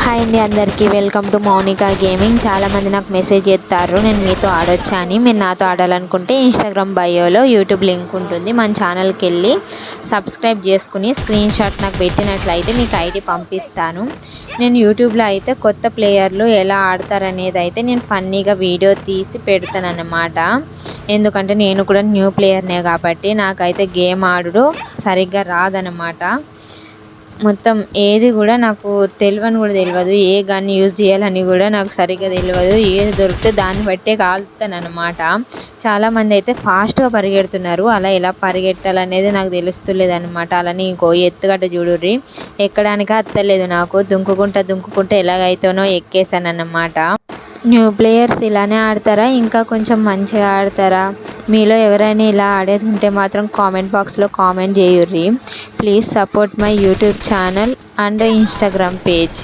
Hi అండి అందరికీ welcome to Mounika gaming. చాలామంది నాకు మెసేజ్ చేస్తారు నేను మీతో ఆడొచ్చా అని. మీరు నాతో ఆడాలనుకుంటే ఇన్స్టాగ్రామ్ బయోలో యూట్యూబ్ లింక్ ఉంటుంది, మన ఛానల్కి వెళ్ళి సబ్స్క్రైబ్ చేసుకుని స్క్రీన్ షాట్ నాకు పెట్టినట్లయితే మీకు ఐడి పంపిస్తాను. నేను యూట్యూబ్లో అయితే కొత్త ప్లేయర్లు ఎలా ఆడతారనేది అయితే నేను ఫన్నీగా వీడియో తీసి పెడతానన్నమాట. ఎందుకంటే నేను కూడా న్యూ ప్లేయర్నే కాబట్టి నాకైతే గేమ్ ఆడుడు సరిగ్గా రాదనమాట. మొత్తం ఏది కూడా నాకు తెలియదు, ఏ గన్ యూజ్ చేయాలని కూడా నాకు సరిగ్గా తెలియదు. ఏది దొరికితే దాన్ని బట్టే కాలుతానన్నమాట. చాలామంది అయితే ఫాస్ట్గా పరిగెడుతున్నారు, అలా ఎలా పరిగెట్టాలనేది నాకు తెలుస్తలేదన్నమాట. అలానే ఇంకో ఎత్తుగడ్డ చూడుర్రి, ఎక్కడానికి అత్తలేదు నాకు. దుంకుకుంటా ఎలాగైతేనో ఎక్కేసానన్నమాట. న్యూ ప్లేయర్స్ ఇలానే ఆడతారా, ఇంకా కొంచెం మంచిగా ఆడతారా? మీలో ఎవరైనా ఇలా ఆడేది ఉంటే మాత్రం కామెంట్ బాక్స్లో కామెంట్ చేయుర్రి. Please support my YouTube channel and Instagram page.